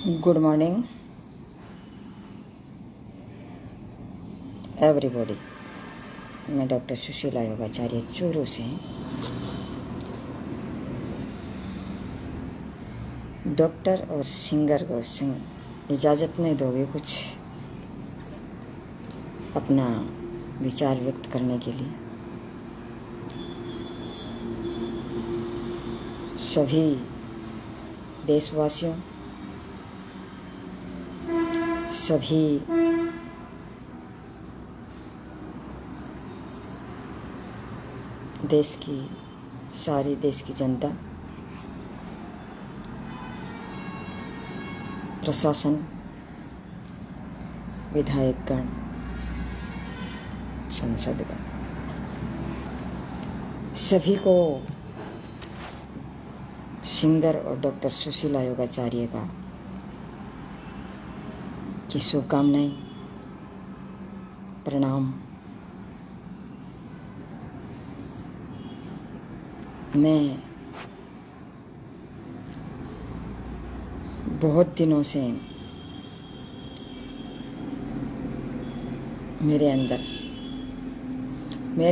Good morning everybody. मैं doctor Sushila योगाचार्य Churu से। Doctor और सिंगर को इजाज़त नहीं दोगे कुछ अपना विचार व्यक्त करने के लिए? सभी देशवासियों, सभी सारी देश की जनता, प्रशासन, विधायकगण, संसदगण, सभी को सिंगर और डॉक्टर सुशीला योगाचार्य की शुभकामनाएं, प्रणाम। मैं बहुत दिनों से मेरे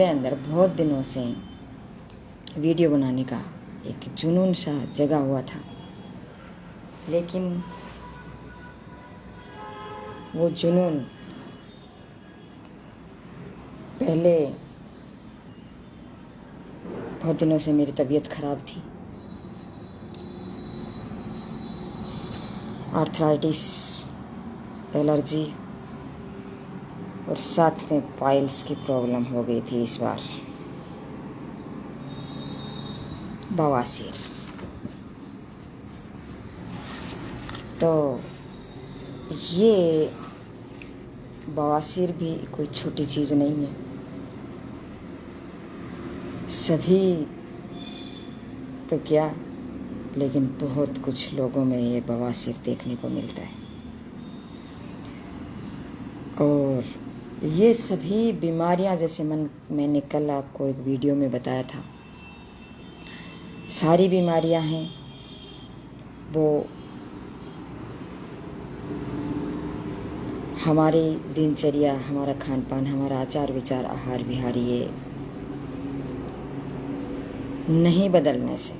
अंदर बहुत दिनों से वीडियो बनाने का एक जुनून सा जगा हुआ था, लेकिन वो जुनून पहले बहुत दिनों से मेरी तबीयत खराब थी, आर्थराइटिस, एलर्जी और साथ में पाइल्स की प्रॉब्लम हो गई थी। इस बार बवासीर। तो ये बवासीर भी कोई छोटी चीज़ नहीं है। सभी तो क्या, लेकिन बहुत कुछ लोगों में ये बवासीर देखने को मिलता है। और ये सभी बीमारियां, जैसे मैंने कल आपको एक वीडियो में बताया था, सारी बीमारियां हैं वो हमारी दिनचर्या, हमारा खान पान, हमारा आचार विचार, आहार विहार ये नहीं बदलने से,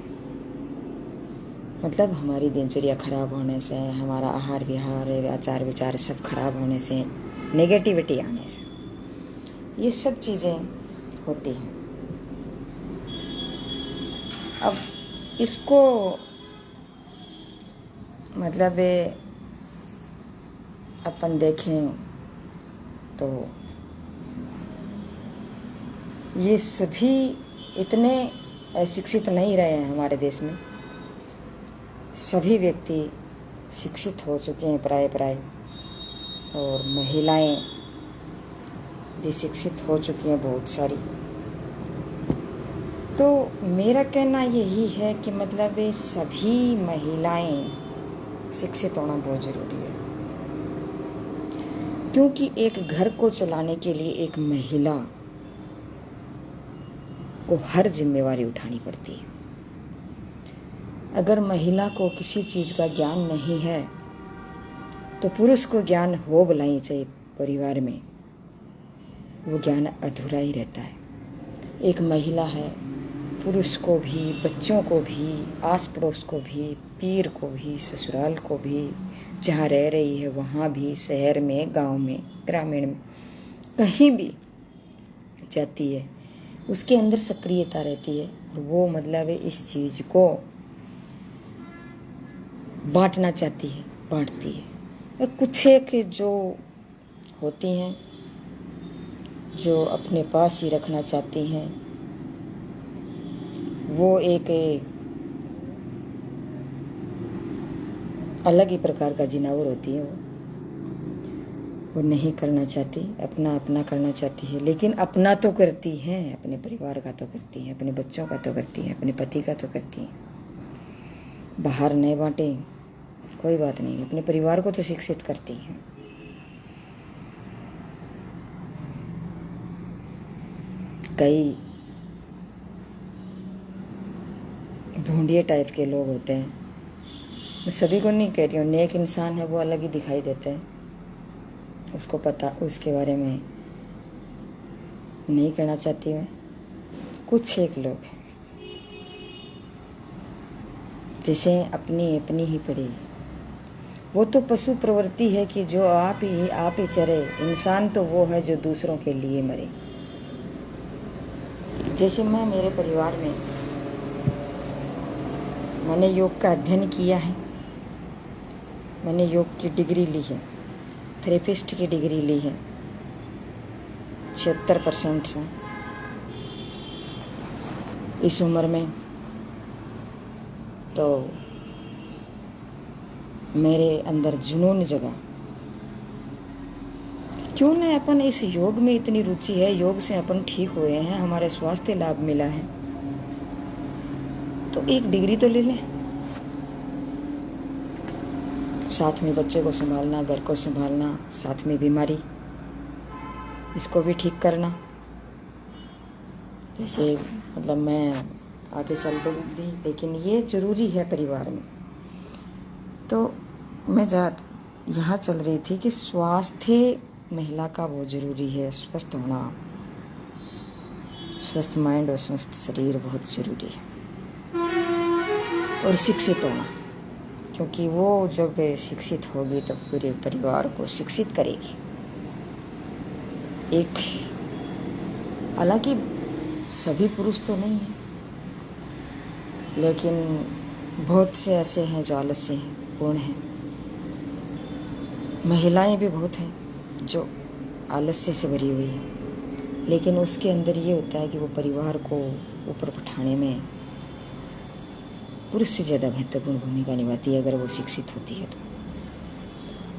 मतलब हमारी दिनचर्या खराब होने से, हमारा आहार विहार, आचार विचार सब खराब होने से, नेगेटिविटी आने से, ये सब चीज़ें होती हैं। अब इसको मतलब अपन देखें तो ये सभी इतने शिक्षित नहीं रहे हैं हमारे देश में। सभी व्यक्ति शिक्षित हो चुके हैं प्राय, और महिलाएं भी शिक्षित हो चुकी हैं बहुत सारी। तो मेरा कहना यही है कि मतलब ये सभी महिलाएं शिक्षित होना बहुत ज़रूरी है, क्योंकि एक घर को चलाने के लिए एक महिला को हर जिम्मेवारी उठानी पड़ती है। अगर महिला को किसी चीज़ का ज्ञान नहीं है तो पुरुष को ज्ञान हो भला ही चाहिए, परिवार में वो ज्ञान अधूरा ही रहता है। एक महिला है, पुरुष को भी, बच्चों को भी, आस पड़ोस को भी, पीर को भी, ससुराल को भी, जहाँ रह रही है वहाँ भी, शहर में, गांव में, ग्रामीण में, कहीं भी जाती है, उसके अंदर सक्रियता रहती है। और वो मतलब इस चीज़ को बांटना चाहती है, बांटती है। कुछ एक जो होती हैं जो अपने पास ही रखना चाहती हैं, वो एक अलग ही प्रकार का जिनावर होती है। वो नहीं करना चाहती, अपना करना चाहती है, लेकिन अपना तो करती हैं, अपने परिवार का तो करती हैं, अपने बच्चों का तो करती हैं, अपने पति का तो करती हैं। बाहर नहीं बांटे कोई बात नहीं, अपने परिवार को तो शिक्षित करती हैं। कई भोंडिये टाइप के लोग होते हैं, मैं सभी को नहीं कह रही हूँ, नेक इंसान है वो अलग ही दिखाई देते हैं, उसको पता, उसके बारे में नहीं कहना चाहती मैं। कुछ एक लोग हैं जिसे अपनी अपनी ही पड़ी, वो तो पशु प्रवृत्ति है कि जो आप ही चरे। इंसान तो वो है जो दूसरों के लिए मरे। जैसे मैं, मेरे परिवार में मैंने योग का अध्ययन किया है, मैंने योग की डिग्री ली है, थेरेपिस्ट की डिग्री ली है 76% से इस उम्र में। तो मेरे अंदर जुनून जगा, क्यों न अपन इस योग में इतनी रुचि है, योग से अपन ठीक हुए हैं, हमारे स्वास्थ्य लाभ मिला है, तो एक डिग्री तो ले लें। साथ में बच्चे को संभालना, घर को संभालना, साथ में बीमारी, इसको भी ठीक करना। जैसे मतलब मैं आगे चल दी, लेकिन ये ज़रूरी है परिवार में। तो मैं यहाँ चल रही थी कि स्वास्थ्य महिला का बहुत ज़रूरी है, स्वस्थ होना, स्वस्थ माइंड और स्वस्थ शरीर बहुत ज़रूरी है, और शिक्षित होना, क्योंकि वो जब शिक्षित होगी तो पूरे परिवार को शिक्षित करेगी। एक, हालांकि सभी पुरुष तो नहीं हैं, लेकिन बहुत से ऐसे हैं जो आलस्य हैं, पूर्ण हैं। महिलाएं भी बहुत हैं जो आलस्य से भरी हुई है, लेकिन उसके अंदर ये होता है कि वो परिवार को ऊपर उठाने में पुरुष से ज़्यादा महत्वपूर्ण भूमिका निभाती है, अगर वो शिक्षित होती है तो।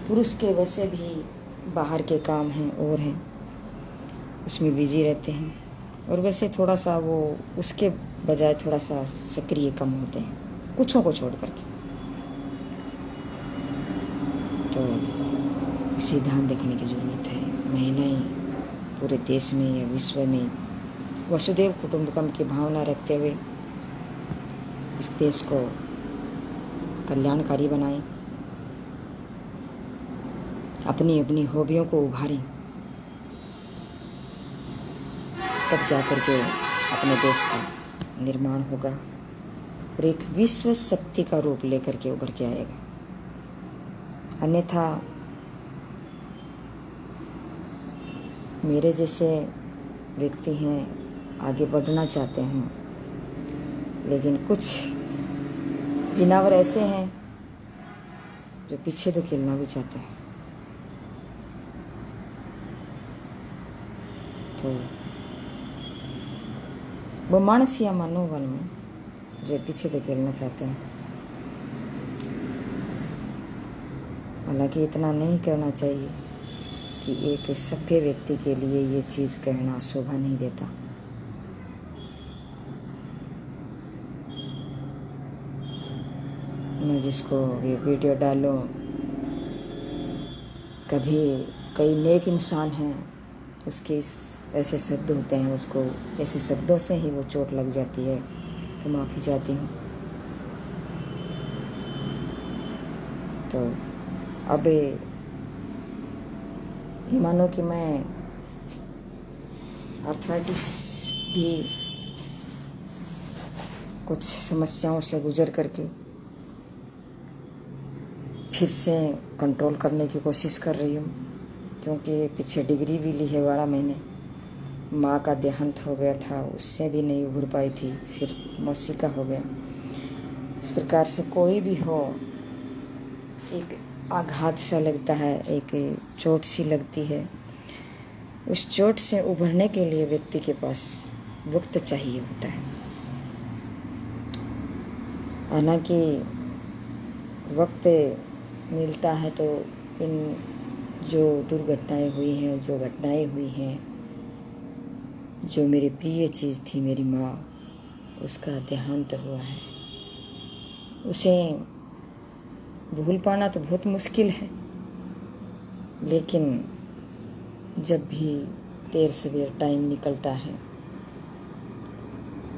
पुरुष के वैसे भी बाहर के काम हैं और हैं, उसमें बिजी रहते हैं, और वैसे थोड़ा सा वो उसके बजाय थोड़ा सा सक्रिय कम होते हैं, कुछों को छोड़ करके। तो इसे ध्यान रखने की ज़रूरत है। महिलाएं पूरे देश में या विश्व में वसुदेव कुटुंबकम की भावना रखते हुए इस देश को कल्याणकारी बनाएं, अपनी अपनी हॉबियों को उभारें, तब जाकर के अपने देश का निर्माण होगा और एक विश्व शक्ति का रूप लेकर के उभर के आएगा। अन्यथा मेरे जैसे व्यक्ति हैं, आगे बढ़ना चाहते हैं, लेकिन कुछ जिनावर ऐसे हैं जो पीछे धकेलना भी चाहते हैं। तो वो मानस या मनोबल में जो पीछे धकेलना चाहते हैं। हालांकि इतना नहीं करना चाहिए कि एक सभ्य व्यक्ति के लिए ये चीज़ कहना शोभा नहीं देता। मैं जिसको ये वीडियो डालूं, कभी कई नेक इंसान हैं, उसके ऐसे शब्द होते हैं, उसको ऐसे शब्दों से ही वो चोट लग जाती है, तो माफ़ी चाहती हूँ। तो अब ये मानो कि मैं आर्थराइटिस भी कुछ समस्याओं से गुजर करके फिर से कंट्रोल करने की कोशिश कर रही हूँ, क्योंकि पीछे डिग्री भी ली है 12 महीने। माँ का देहांत हो गया था, उससे भी नहीं उभर पाई थी, फिर मौसी का हो गया। इस प्रकार से कोई भी हो, एक आघात सा लगता है, एक चोट सी लगती है। उस चोट से उभरने के लिए व्यक्ति के पास वक्त चाहिए होता है। हालांकि वक्त मिलता है तो इन जो दुर्घटनाएं हुई हैं, जो घटनाएं हुई हैं, जो मेरी प्रिय चीज़ थी मेरी माँ, उसका देहांत हुआ है, उसे भूल पाना तो बहुत मुश्किल है। लेकिन जब भी देर सवेर टाइम निकलता है,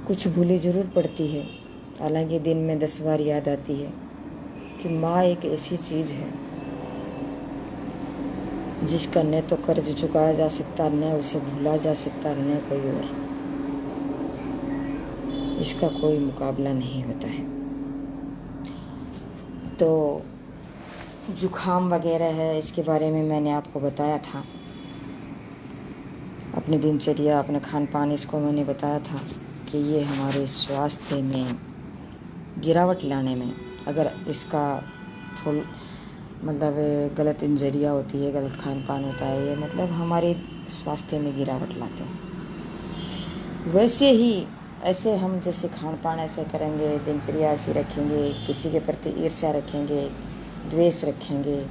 कुछ भूली ज़रूर पड़ती है। हालांकि दिन में 10 बार याद आती है, कि माँ एक ऐसी चीज़ है जिसका न तो कर्ज चुकाया जा सकता, न उसे भूला जा सकता, न कोई और। इसका कोई मुकाबला नहीं होता है। तो जुखाम वगैरह है, इसके बारे में मैंने आपको बताया था। अपनी दिनचर्या, अपना खान पान, इसको मैंने बताया था कि ये हमारे स्वास्थ्य में गिरावट लाने में, अगर इसका फुल मतलब गलत इंजरिया होती है, गलत खान पान होता है, ये मतलब हमारे स्वास्थ्य में गिरावट लाते हैं। वैसे ही ऐसे हम जैसे खान पान ऐसे करेंगे, दिनचर्या ऐसी रखेंगे, किसी के प्रति ईर्ष्या रखेंगे, द्वेष रखेंगे,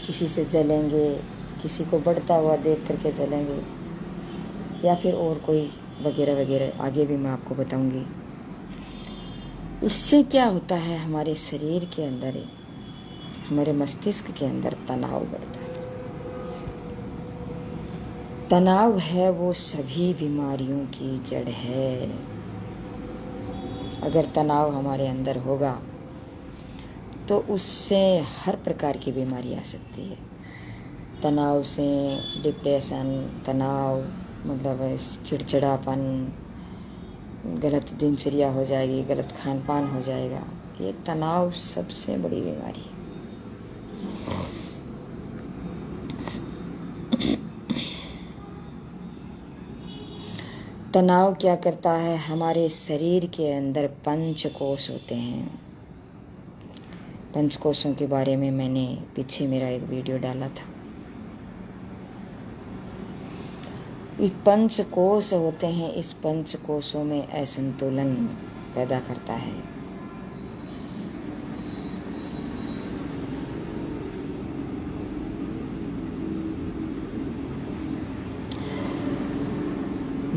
किसी से जलेंगे, किसी को बढ़ता हुआ देख करके जलेंगे, या फिर और कोई वगैरह वगैरह, आगे भी मैं आपको बताऊंगी। इससे क्या होता है, हमारे शरीर के अंदर, हमारे मस्तिष्क के अंदर तनाव बढ़ता है। तनाव है वो सभी बीमारियों की जड़ है। अगर तनाव हमारे अंदर होगा तो उससे हर प्रकार की बीमारी आ सकती है। तनाव से डिप्रेशन, तनाव मतलब चिड़चिड़ापन, गलत दिनचर्या हो जाएगी, गलत खान पान हो जाएगा। ये तनाव सबसे बड़ी बीमारी है। तनाव क्या करता है, हमारे शरीर के अंदर पंचकोश होते हैं। पंचकोशों के बारे में मैंने पीछे मेरा एक वीडियो डाला था। ये पंचकोश होते हैं, इस पंचकोशों में असंतुलन पैदा करता है।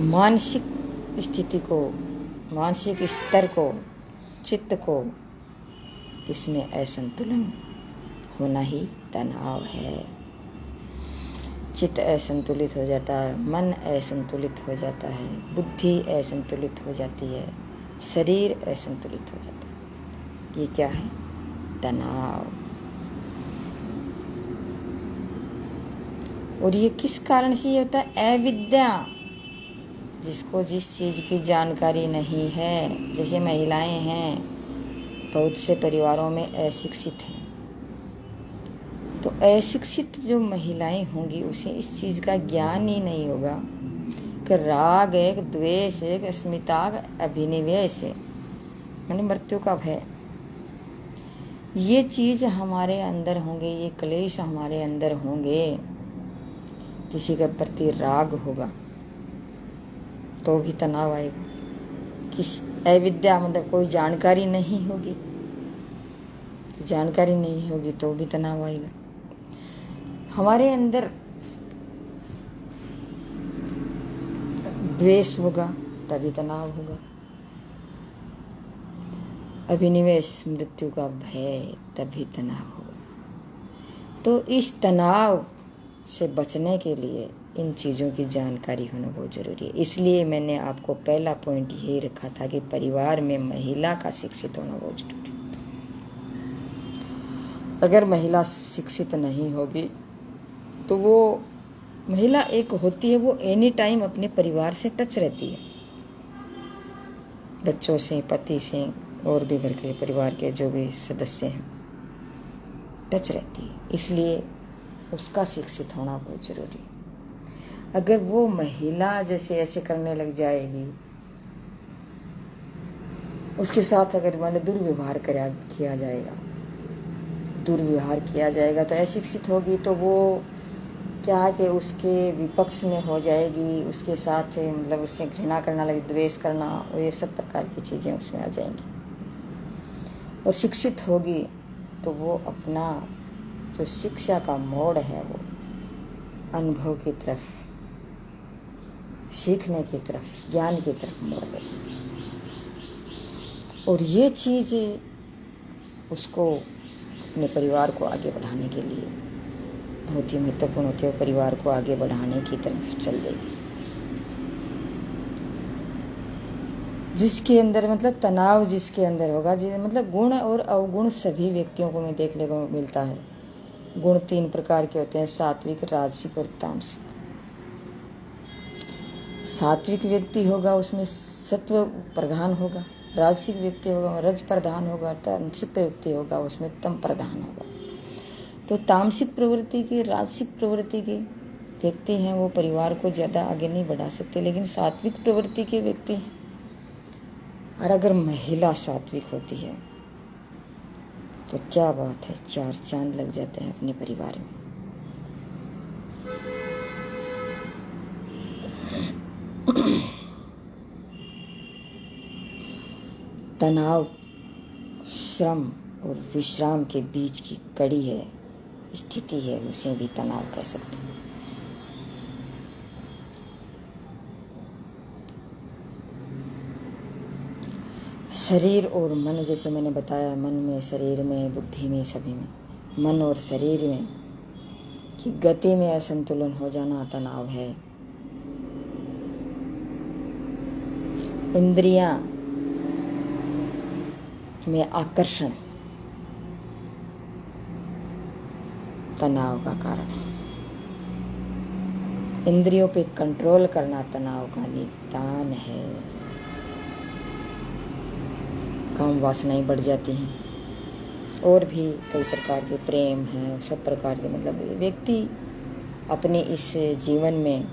मानसिक स्थिति को, मानसिक स्तर को, चित्त को, इसमें असंतुलन होना ही तनाव है। चित्त असंतुलित हो जाता है, मन असंतुलित हो जाता है, बुद्धि असंतुलित हो जाती है, शरीर असंतुलित हो जाता है। ये क्या है, तनाव। और ये किस कारण से ये होता है, अविद्या। जिसको जिस चीज़ की जानकारी नहीं है, जैसे महिलाएं हैं, बहुत से परिवारों में अशिक्षित हैं, तो अशिक्षित जो महिलाएं होंगी उसे इस चीज़ का ज्ञान ही नहीं होगा कि राग एक, द्वेष एक, अस्मिता, अभिनिवेश यानी मृत्यु का भय, ये चीज़ हमारे अंदर होंगे, ये क्लेश हमारे अंदर होंगे। किसी के प्रति राग होगा तो भी तनाव आएगा। किस अविद्या मतलब कोई जानकारी नहीं होगी, जानकारी नहीं होगी तो भी तनाव आएगा। हमारे अंदर द्वेष होगा तभी तनाव होगा। अभिनिवेश, मृत्यु का भय, तभी तनाव होगा। तो इस तनाव से बचने के लिए इन चीज़ों की जानकारी होना बहुत ज़रूरी है। इसलिए मैंने आपको पहला पॉइंट यही रखा था कि परिवार में महिला का शिक्षित होना बहुत ज़रूरी है। अगर महिला शिक्षित नहीं होगी तो वो महिला एक होती है, वो एनी टाइम अपने परिवार से टच रहती है, बच्चों से, पति से, और भी घर के परिवार के जो भी सदस्य हैं, टच रहती है। इसलिए उसका शिक्षित होना बहुत ज़रूरी है। अगर वो महिला जैसे ऐसे करने लग जाएगी, उसके साथ अगर मतलब दुर्व्यवहार किया जाएगा तो अशिक्षित होगी, तो वो क्या है कि उसके विपक्ष में हो जाएगी, उसके साथ मतलब उससे घृणा करना लगे, द्वेष करना, और ये सब प्रकार की चीज़ें उसमें आ जाएंगी। और शिक्षित होगी तो वो अपना जो शिक्षा का मोड़ है वो अनुभव की तरफ, सीखने की तरफ, ज्ञान की तरफ मोड़ देगी। और ये चीज़ उसको अपने परिवार को आगे बढ़ाने के लिए बहुत ही महत्वपूर्ण होती है। परिवार को आगे बढ़ाने की तरफ चल देगी। जिसके अंदर मतलब तनाव जिसके अंदर होगा, मतलब गुण और अवगुण सभी व्यक्तियों को में देखने को मिलता है। गुण 3 प्रकार के होते हैं, सात्विक, राजसिक और तामसिक। सात्विक व्यक्ति होगा उसमें सत्व प्रधान होगा, राजसिक व्यक्ति होगा रज प्रधान होगा, तामसिक व्यक्ति होगा उसमें तम प्रधान होगा। तो तामसिक प्रवृत्ति के, राजसिक प्रवृत्ति के व्यक्ति हैं वो परिवार को ज़्यादा आगे नहीं बढ़ा सकते, लेकिन सात्विक प्रवृत्ति के व्यक्ति हैं। और अगर महिला सात्विक होती है तो क्या बात है, 4 चांद लग जाते हैं अपने परिवार में। तनाव श्रम और विश्राम के बीच की कड़ी है, स्थिति है, उसे भी तनाव कह सकते हैं। शरीर और मन, जैसे मैंने बताया, मन में, शरीर में, बुद्धि में, सभी में, मन और शरीर में की गति में असंतुलन हो जाना तनाव है। इंद्रियां में आकर्षण तनाव का कारण है। इंद्रियों पे कंट्रोल करना तनाव का निदान है। काम वासनाएं बढ़ जाती हैं, और भी कई प्रकार के प्रेम हैं, सब प्रकार के, मतलब व्यक्ति अपने इस जीवन में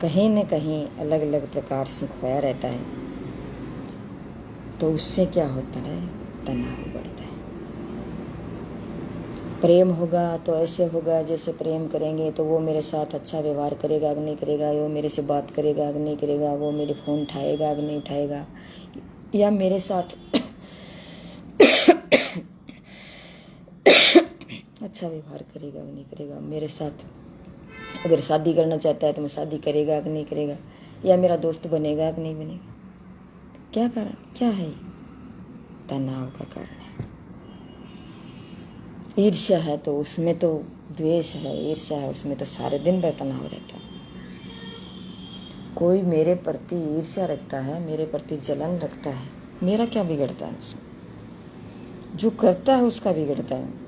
कहीं न कहीं अलग अलग प्रकार से खोया रहता है। तो उससे क्या होता है, तनाव बढ़ता है। प्रेम होगा तो ऐसे होगा, जैसे प्रेम करेंगे तो वो मेरे साथ अच्छा व्यवहार करेगा कि नहीं करेगा, वो मेरे से बात करेगा कि नहीं करेगा, वो मेरे फ़ोन उठाएगा कि नहीं उठाएगा, या मेरे साथ अच्छा व्यवहार करेगा कि नहीं करेगा, मेरे साथ अगर शादी करना चाहता है तो मैं शादी करेगा कि नहीं करेगा, या मेरा दोस्त बनेगा कि नहीं बनेगा। क्या कारण, क्या है, तनाव का कारण है। ईर्ष्या है तो उसमें तो द्वेष है, ईर्ष्या है उसमें तो सारे दिन भर तनाव रहता है। कोई मेरे प्रति ईर्ष्या रखता है, मेरे प्रति जलन रखता है, मेरा क्या बिगड़ता है उसमें? जो करता है उसका बिगड़ता है।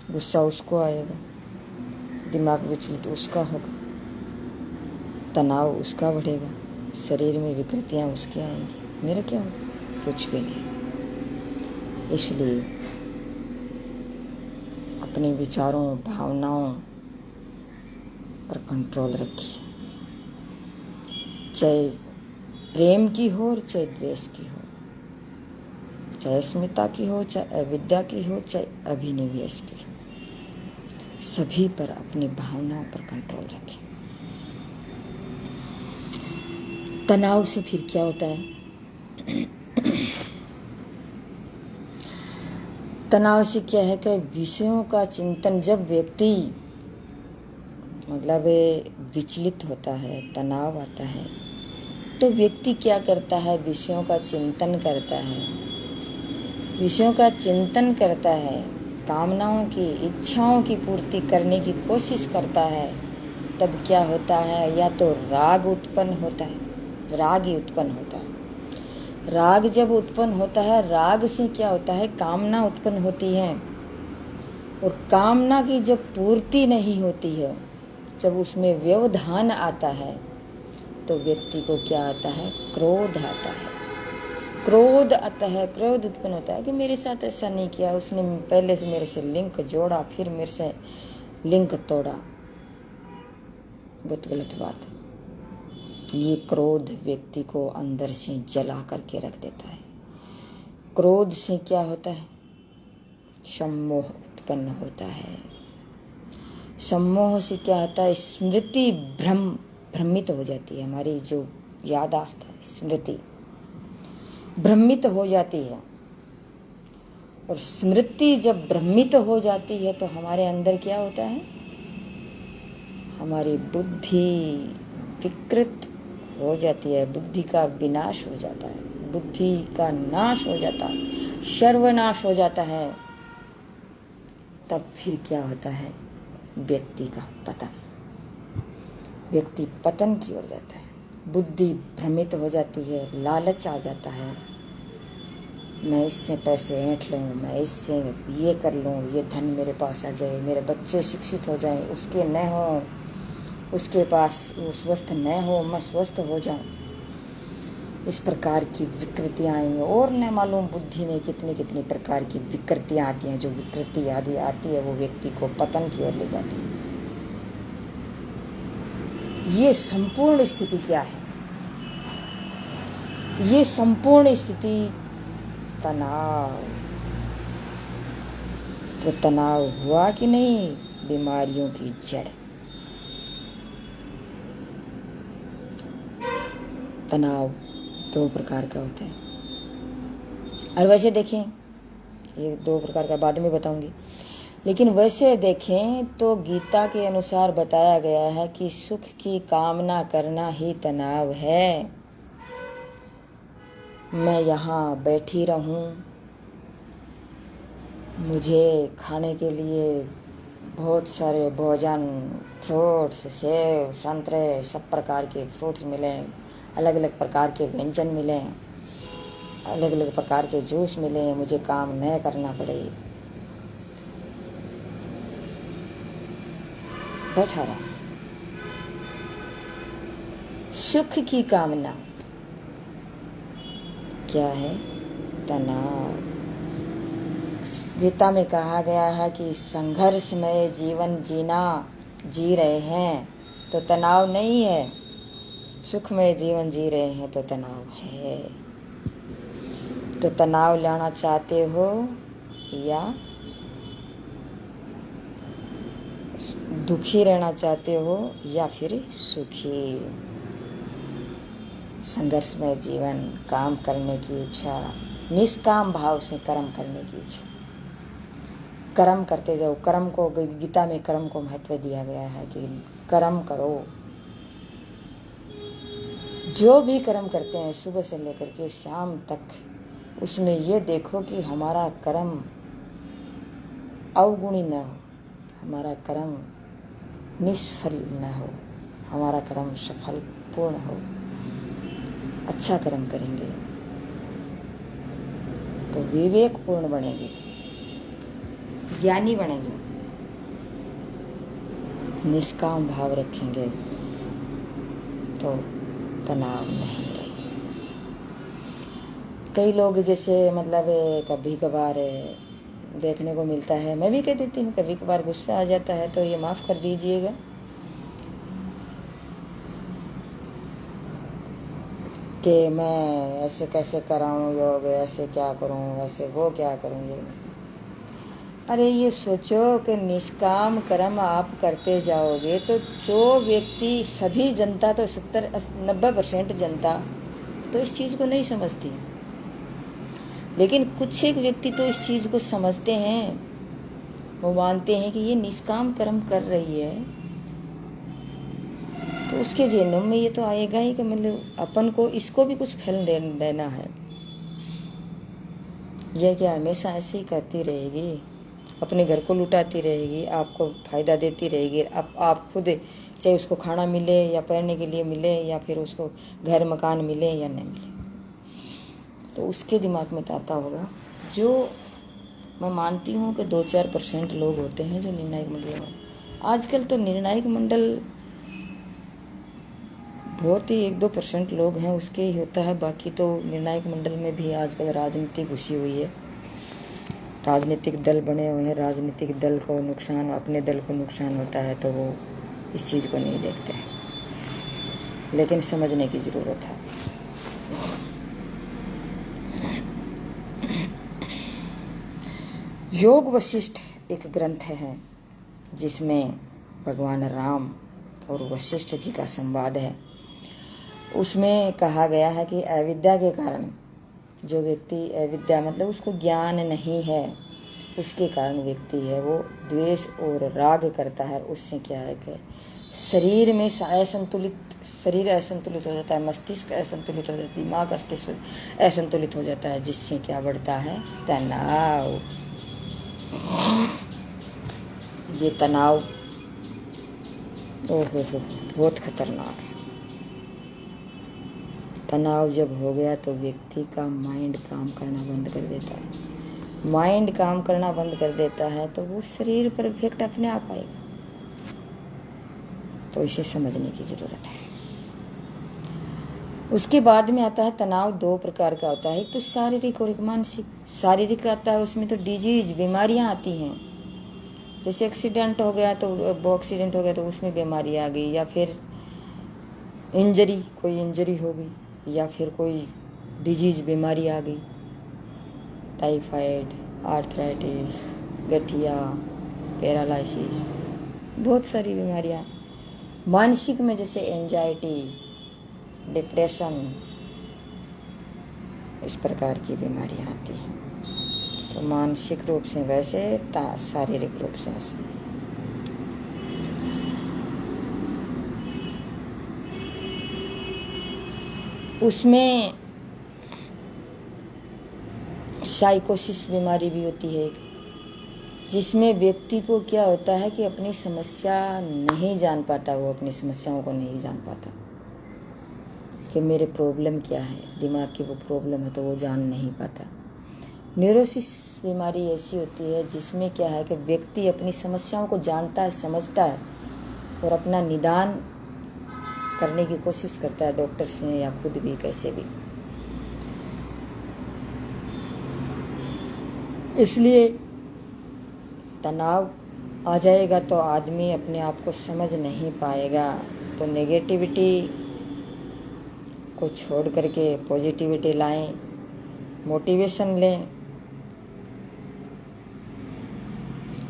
गुस्सा उसको आएगा, दिमाग विचलित उसका होगा, तनाव उसका बढ़ेगा, शरीर में विकृतियां उसकी आएंगी, मेरा क्या होगा? कुछ भी नहीं। इसलिए अपने विचारों, भावनाओं पर कंट्रोल रखिए, चाहे प्रेम की हो और चाहे द्वेष की हो, चाहे अस्मिता की हो, चाहे अविद्या की हो, चाहे अभिनिवेश की हो, सभी पर अपनी भावनाओं पर कंट्रोल रखें। तनाव से फिर क्या होता है? तनाव से क्या है कि विषयों का चिंतन, जब व्यक्ति मतलब विचलित होता है, तनाव आता है, तो व्यक्ति क्या करता है, विषयों का चिंतन करता है, विषयों का चिंतन करता है, कामनाओं की, इच्छाओं की पूर्ति करने की कोशिश करता है। तब क्या होता है, या तो राग उत्पन्न होता है, राग ही उत्पन्न होता है। राग जब उत्पन्न होता है, राग से क्या होता है, कामना उत्पन्न होती है, और कामना की जब पूर्ति नहीं होती है, जब उसमें व्यवधान आता है, तो व्यक्ति को क्या आता है, क्रोध आता है। क्रोध आता है, क्रोध उत्पन्न होता है कि मेरे साथ ऐसा नहीं किया, उसने पहले से मेरे से लिंक जोड़ा, फिर मेरे से लिंक तोड़ा, बहुत गलत बात है। ये क्रोध व्यक्ति को अंदर से जला करके रख देता है। क्रोध से क्या होता है, सम्मोह उत्पन्न होता है। सम्मोह से क्या होता है, स्मृति भ्रमित हो जाती है, हमारी जो याददाश्त है, स्मृति भ्रमित हो जाती है। और स्मृति जब भ्रमित हो जाती है तो हमारे अंदर क्या होता है, हमारी बुद्धि विकृत हो जाती है, बुद्धि का विनाश हो जाता है, बुद्धि का नाश हो जाता है, सर्वनाश हो जाता है। तब फिर क्या होता है, व्यक्ति का पतन, व्यक्ति पतन की ओर जाता है। बुद्धि भ्रमित हो जाती है, लालच आ जाता है, मैं इससे पैसे ऐंठ लूँ, मैं इससे ये कर लूँ, ये धन मेरे पास आ जाए, मेरे बच्चे शिक्षित हो जाएं, उसके न हो, उसके पास वो स्वस्थ न हो, मैं स्वस्थ हो जाऊँ। इस प्रकार की विकृतियाँ आएंगी और न मालूम बुद्धि में कितनी कितनी प्रकार की विकृतियाँ आती हैं। जो विकृति आदि आती है वो व्यक्ति को पतन की ओर ले जाती है। ये संपूर्ण स्थिति क्या है? ये संपूर्ण स्थिति तनाव। तो तनाव हुआ कि नहीं? बीमारियों की जड़। तनाव दो प्रकार का होता है। और वैसे देखें, ये दो प्रकार का बाद में बताऊंगी, लेकिन वैसे देखें तो गीता के अनुसार बताया गया है कि सुख की कामना करना ही तनाव है। मैं यहाँ बैठी रहूं, मुझे खाने के लिए बहुत सारे भोजन, फ्रूट्स, सेब, संतरे, सब प्रकार के फ्रूट्स मिलें, अलग अलग प्रकार के व्यंजन मिलें, अलग अलग प्रकार के जूस मिलें, मुझे काम न करना पड़े, बैठा रहा। सुख की कामना क्या है? तनाव। गीता में कहा गया है कि संघर्षमय जीवन जी रहे हैं तो तनाव नहीं है, सुखमय जीवन जी रहे हैं तो तनाव है। तो तनाव लाना चाहते हो या दुखी रहना चाहते हो या फिर सुखी? संघर्षमय जीवन, काम करने की इच्छा, निष्काम भाव से कर्म करने की इच्छा, कर्म करते जाओ। कर्म को, गीता में कर्म को महत्व दिया गया है कि कर्म करो। जो भी कर्म करते हैं सुबह से लेकर के शाम तक, उसमें ये देखो कि हमारा कर्म अवगुणी न हो, हमारा कर्म निष्फल न हो, हमारा कर्म सफल पूर्ण हो। अच्छा कर्म करेंगे तो विवेकपूर्ण बनेंगे, ज्ञानी बनेंगे, निष्काम भाव रखेंगे तो तनाव नहीं रहे। कई लोग जैसे मतलब कभी कभार देखने को मिलता है, मैं भी कह देती हूँ, कभी कभार गुस्सा आ जाता है तो ये माफ़ कर दीजिएगा कि मैं ऐसे कैसे कराऊँ योग, ऐसे क्या करूँ, ऐसे वो क्या करूँ। ये अरे ये सोचो कि निष्काम कर्म आप करते जाओगे तो जो व्यक्ति, सभी जनता तो 70-90% जनता तो इस चीज़ को नहीं समझती, लेकिन कुछ एक व्यक्ति तो इस चीज़ को समझते हैं। वो मानते हैं कि ये निष्काम कर्म कर रही है तो उसके जन्म में ये तो आएगा ही कि मतलब अपन को इसको भी कुछ फल देना है। यह क्या हमेशा ऐसे ही करती रहेगी, अपने घर को लुटाती रहेगी, आपको फ़ायदा देती रहेगी। अब आप खुद, चाहे उसको खाना मिले या पहनने के लिए मिले या फिर उसको घर मकान मिले या नहीं मिले, तो उसके दिमाग में तो आता होगा। जो मैं मानती हूँ कि 2-4% लोग होते हैं जो निर्णायक मंडल में, आजकल तो निर्णायक मंडल बहुत ही 1-2% लोग हैं उसके ही होता है। बाकी तो निर्णायक मंडल में भी आजकल राजनीति घुसी हुई है, राजनीतिक दल बने हुए हैं। राजनीतिक दल को नुकसान, अपने दल को नुकसान होता है तो वो इस चीज़ को नहीं देखते हैं, लेकिन समझने की ज़रूरत है। योग वशिष्ठ एक ग्रंथ है जिसमें भगवान राम और वशिष्ठ जी का संवाद है। उसमें कहा गया है कि अविद्या के कारण जो व्यक्ति, अविद्या मतलब उसको ज्ञान नहीं है, उसके कारण व्यक्ति है वो द्वेष और राग करता है। उससे क्या है कि शरीर में शरीर असंतुलित हो जाता है, मस्तिष्क असंतुलित हो जाता है, दिमाग असंतुलित हो जाता है, जिससे क्या बढ़ता है? तनाव। ये तनाव ओहो हो बहुत खतरनाक है। तनाव जब हो गया तो व्यक्ति का माइंड काम करना बंद कर देता है। माइंड काम करना बंद कर देता है तो वो शरीर पर इफेक्ट अपने आप आएगा। तो इसे समझने की जरूरत है। उसके बाद में आता है तनाव 2 प्रकार का होता है, एक तो शारीरिक और एक मानसिक। शारीरिक आता है, उसमें तो डिजीज बीमारियां आती हैं। जैसे एक्सीडेंट हो गया तो वो एक्सीडेंट हो गया तो उसमें बीमारी आ गई, या फिर इंजरी, कोई इंजरी हो गई, या फिर कोई डिजीज बीमारी आ गई, टाइफाइड, आर्थराइटिस, गठिया, पैरालिसिस, बहुत सारी बीमारियां। मानसिक में जैसे एंजाइटी, डिप्रेशन, इस प्रकार की बीमारियां आती हैं। तो मानसिक रूप से वैसे, शारीरिक रूप से ऐसे। उसमें साइकोसिस बीमारी भी होती है, जिसमें व्यक्ति को क्या होता है कि अपनी समस्या नहीं जान पाता, वो अपनी समस्याओं को नहीं जान पाता कि मेरे प्रॉब्लम क्या है। दिमाग की वो प्रॉब्लम है तो वो जान नहीं पाता। न्यूरोसिस बीमारी ऐसी होती है जिसमें क्या है कि व्यक्ति अपनी समस्याओं को जानता है, समझता है और अपना निदान करने की कोशिश करता है, डॉक्टर से या खुद भी, कैसे भी। इसलिए तनाव आ जाएगा तो आदमी अपने आप को समझ नहीं पाएगा। तो नेगेटिविटी को छोड़ करके पॉजिटिविटी लाएं, मोटिवेशन लें,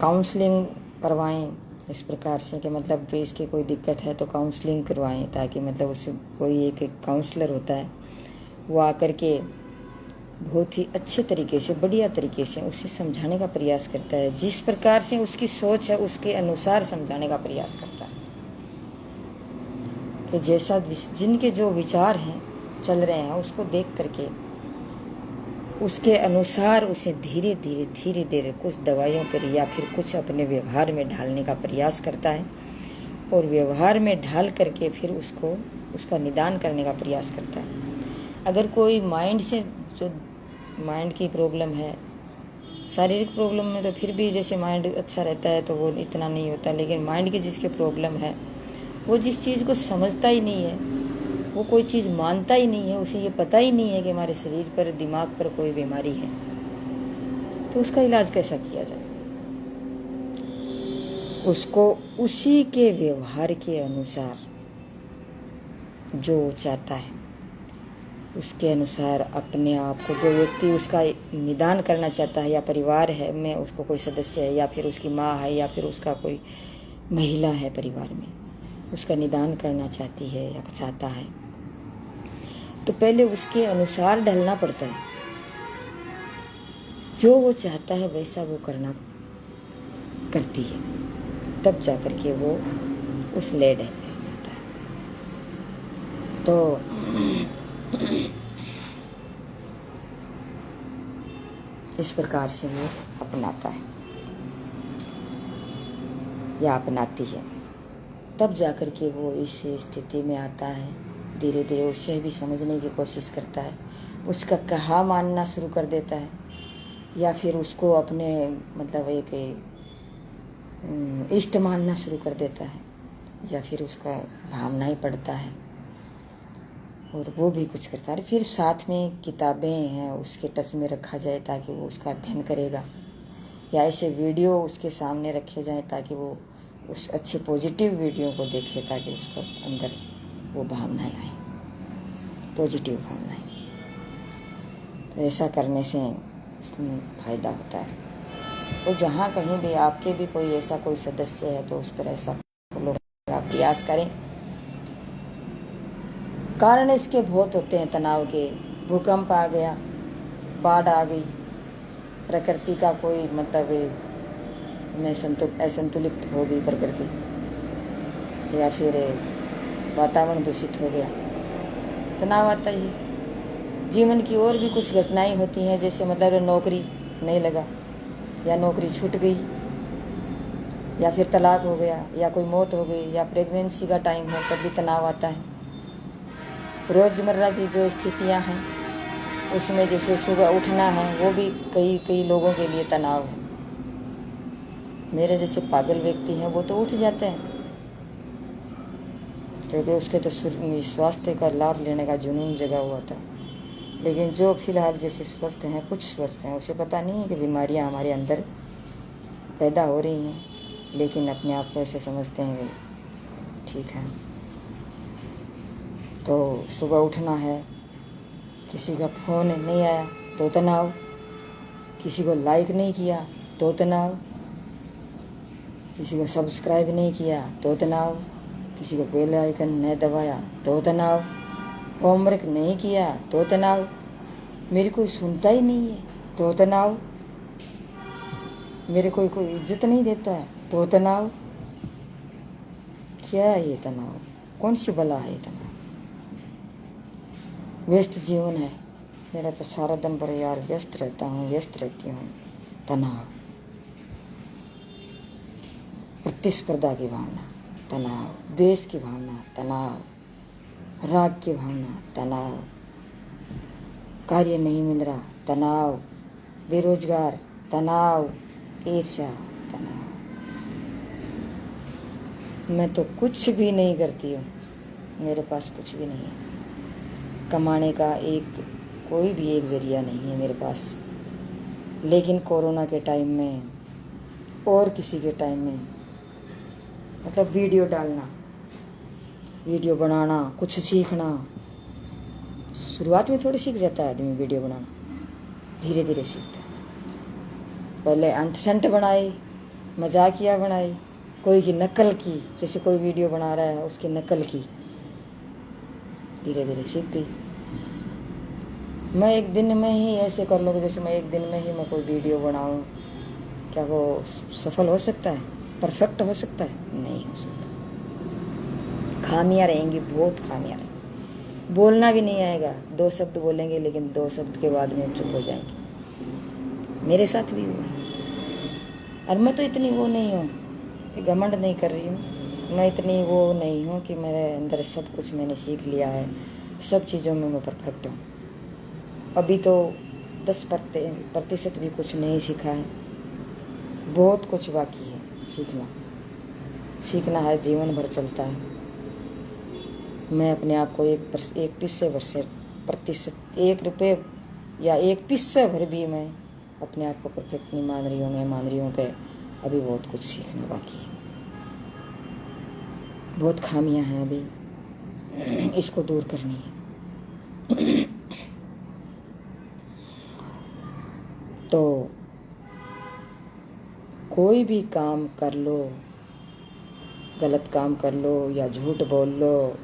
काउंसलिंग करवाएं इस प्रकार से कि मतलब इसकी कोई दिक्कत है तो काउंसलिंग करवाएं, ताकि मतलब उससे कोई एक काउंसलर होता है, वो आकर के बहुत ही अच्छे तरीके से, बढ़िया तरीके से उसे समझाने का प्रयास करता है। जिस प्रकार से उसकी सोच है उसके अनुसार समझाने का प्रयास करता है कि जैसा जिनके जो विचार हैं चल रहे हैं उसको देख करके उसके अनुसार उसे धीरे धीरे कुछ दवाइयों पर या फिर कुछ अपने व्यवहार में ढालने का प्रयास करता है, और व्यवहार में ढाल करके फिर उसको उसका निदान करने का प्रयास करता है। अगर कोई माइंड से, जो माइंड की प्रॉब्लम है, शारीरिक प्रॉब्लम में तो फिर भी जैसे माइंड अच्छा रहता है तो वो इतना नहीं होता, लेकिन माइंड की जिसके प्रॉब्लम है वो जिस चीज़ को समझता ही नहीं है, वो कोई चीज़ मानता ही नहीं है, उसे ये पता ही नहीं है कि हमारे शरीर पर, दिमाग पर कोई बीमारी है, तो उसका इलाज कैसा किया जाए। उसको उसी के व्यवहार के अनुसार जो वो चाहता है उसके अनुसार अपने आप को, जो व्यक्ति उसका निदान करना चाहता है, या परिवार है में उसको कोई सदस्य है, या फिर उसकी माँ है, या फिर उसका कोई महिला है परिवार में, उसका निदान करना चाहती है या चाहता है, तो पहले उसके अनुसार ढलना पड़ता है। जो वो चाहता है वैसा वो करती है, तब जाकर के वो उस लेड में आता है। तो इस प्रकार से वो अपनाता है या अपनाती है, तब जाकर के वो इस स्थिति में आता है। धीरे धीरे उससे भी समझने की कोशिश करता है, उसका कहा मानना शुरू कर देता है, या फिर उसको अपने मतलब एक इष्ट मानना शुरू कर देता है, या फिर उसका भावनाएं पढ़ता है और वो भी कुछ करता है। फिर साथ में किताबें हैं उसके टच में रखा जाए ताकि वो उसका अध्ययन करेगा, या ऐसे वीडियो उसके सामने रखे जाएं ताकि वो उस अच्छे पॉजिटिव वीडियो को देखे, ताकि उसको अंदर वो भावनाएं आए, पॉजिटिव भावनाएं। तो ऐसा करने से उसको फायदा होता है। तो जहाँ कहीं भी आपके भी कोई ऐसा कोई सदस्य है तो उस पर ऐसा लोग आप प्रयास करें। कारण इसके बहुत होते हैं तनाव के। भूकंप आ गया, बाढ़ आ गई, प्रकृति का कोई मतलब में असंतुलित हो गई प्रकृति, या फिर वातावरण दूषित हो गया, तनाव आता ही है। जीवन की और भी कुछ घटनाएं होती हैं, जैसे मतलब नौकरी नहीं लगा, या नौकरी छूट गई, या फिर तलाक हो गया, या कोई मौत हो गई, या प्रेगनेंसी का टाइम हो तब भी तनाव आता है। रोज़मर्रा की जो स्थितियां हैं उसमें जैसे सुबह उठना है, वो भी कई कई लोगों के लिए तनाव है। मेरे जैसे पागल व्यक्ति हैं वो तो उठ जाते हैं, क्योंकि उसके तो स्वास्थ्य का लाभ लेने का जुनून जगा हुआ था। लेकिन जो फिलहाल जैसे स्वस्थ हैं, कुछ स्वस्थ हैं, उसे पता नहीं है कि बीमारियां हमारे अंदर पैदा हो रही हैं, लेकिन अपने आप को ऐसे समझते हैं कि ठीक है। तो सुबह उठना है, किसी का फ़ोन नहीं आया तो तनाव, किसी को लाइक नहीं किया तो तनाव, किसी को सब्सक्राइब नहीं किया तो तनाव, किसी को बेल आइकन नहीं दबाया तो तनाव, होमवर्क नहीं किया तो तनाव, मेरी कोई सुनता ही नहीं है तो तनाव, मेरे कोई इज्जत नहीं देता है तो तनाव। क्या है ये तनाव? कौन सी बला है ये तनाव? व्यस्त जीवन है मेरा, तो सारा दिन भर यार व्यस्त रहता हूँ, व्यस्त रहती हूँ। तनाव, प्रतिस्पर्धा की भावना तनाव, द्वेष की भावना तनाव, राग की भावना तनाव, कार्य नहीं मिल रहा तनाव, बेरोजगार तनाव, ईर्ष्या तनाव। मैं तो कुछ भी नहीं करती हूँ, मेरे पास कुछ भी नहीं है, कमाने का कोई भी एक जरिया नहीं है मेरे पास। लेकिन कोरोना के टाइम में और किसी के टाइम में, मतलब वीडियो डालना, वीडियो बनाना, कुछ सीखना, शुरुआत में थोड़ी सीख जाता है आदमी वीडियो बनाना, धीरे धीरे सीखता है। पहले अंट संट बनाई, मजाकिया बनाई, कोई की नकल की, जैसे कोई वीडियो बना रहा है उसकी नकल की, धीरे धीरे सीख गई। मैं एक दिन में ही ऐसे कर लूँगी, जैसे मैं एक दिन में ही मैं कोई वीडियो बनाऊँ, क्या वो सफल हो सकता है? परफेक्ट हो सकता है? नहीं हो सकता। खामियां रहेंगी, बहुत खामियां रहेंगी। बोलना भी नहीं आएगा, 2 शब्द बोलेंगे लेकिन 2 शब्द के बाद में चुप हो जाएंगे। मेरे साथ भी हुआ है। और मैं तो इतनी वो नहीं हूँ, घमंड नहीं कर रही हूँ, मैं इतनी वो नहीं हूँ कि मेरे अंदर सब कुछ मैंने सीख लिया है, सब चीज़ों में मैं परफेक्ट हूँ। अभी तो 10% भी कुछ नहीं सीखा है, बहुत कुछ बाकी है सीखना। सीखना है, जीवन भर चलता है। मैं अपने आप को 1% 1 रुपये या 1 पैसे भर भी मैं अपने आप को परफेक्ट नहीं मान रही हूँ। मैं मान रही हूँ कि अभी बहुत कुछ सीखना बाकी है, बहुत खामियां हैं अभी, इसको दूर करनी है। तो कोई भी काम कर लो, गलत काम कर लो या झूठ बोल लो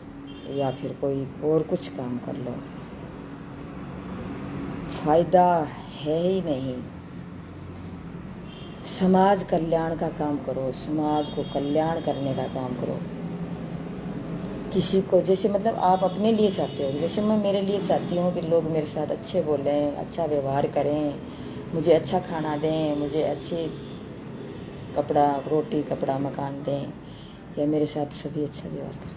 या फिर कोई और कुछ काम कर लो, फायदा है ही नहीं। समाज कल्याण का काम करो, समाज को कल्याण करने का काम करो। किसी को जैसे मतलब आप अपने लिए चाहते हो, जैसे मैं मेरे लिए चाहती हूँ कि लोग मेरे साथ अच्छे बोलें, अच्छा व्यवहार करें, मुझे अच्छा खाना दें, मुझे अच्छी कपड़ा, रोटी कपड़ा मकान दें, या मेरे साथ सभी अच्छा व्यवहार करें।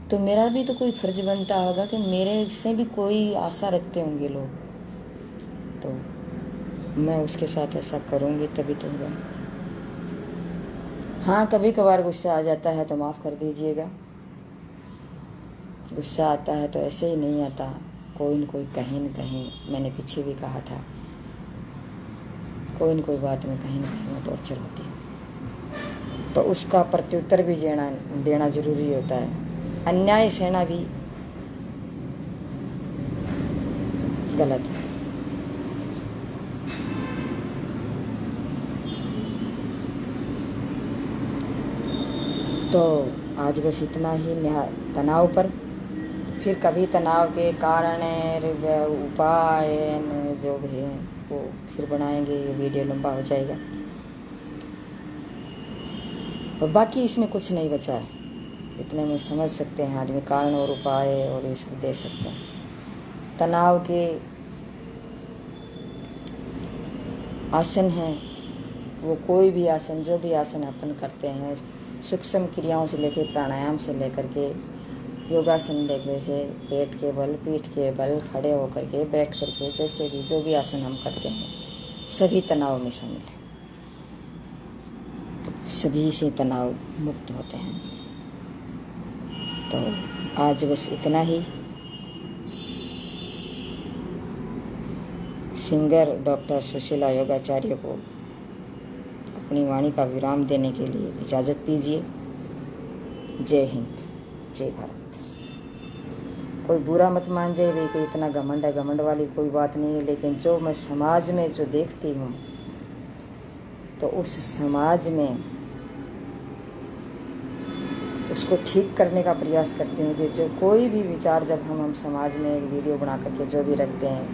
तो मेरा भी तो कोई फर्ज बनता होगा कि मेरे से भी कोई आशा रखते होंगे लोग, तो मैं उसके साथ ऐसा करूँगी तभी तो होगा। हाँ, कभी कभार गुस्सा आ जाता है तो माफ़ कर दीजिएगा। गुस्सा आता है तो ऐसे ही नहीं आता, कोई न कोई कहीं न कहीं, मैंने पीछे भी कहा था, कोई न कोई बात में कहीं न कहीं टॉर्चर होती है, तो उसका प्रत्युत्तर भी देना जरूरी होता है। अन्याय सहना भी गलत है। तो आज बस इतना ही तनाव पर। फिर कभी तनाव के कारण उपाय जो भी है वो फिर बनाएंगे, ये वीडियो लंबा हो जाएगा। और बाकी इसमें कुछ नहीं बचा है, इतने में समझ सकते हैं आदमी, कारण और उपाय और ये सब दे सकते हैं। तनाव के आसन हैं, वो कोई भी आसन, जो भी आसन अपन करते हैं, सूक्ष्म क्रियाओं से लेकर प्राणायाम से लेकर के योगासन लेके से पेट के बल, पीठ के बल, खड़े होकर के, बैठ करके, जैसे भी जो भी आसन हम करते हैं सभी तनाव में शामिल है, सभी से तनाव मुक्त होते हैं। तो आज बस इतना ही। सिंगर डॉक्टर सुशीला योगाचार्य को अपनी वाणी का विराम देने के लिए इजाज़त दीजिए। जय हिंद, जय भारत। कोई बुरा मत मान जाए भाई, कोई इतना घमंड है, घमंड वाली कोई बात नहीं है, लेकिन जो मैं समाज में जो देखती हूँ तो उस समाज में उसको ठीक करने का प्रयास करती हूँ कि जो कोई भी विचार जब हम समाज में एक वीडियो बना करके जो भी रखते हैं,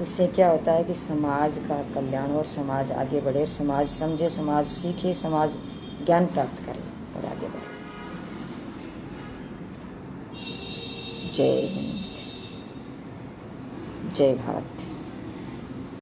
इससे क्या होता है कि समाज का कल्याण और समाज आगे बढ़े, समाज समझे, समाज सीखे, समाज ज्ञान प्राप्त करे और आगे बढ़े। जय हिंद, जय भारत।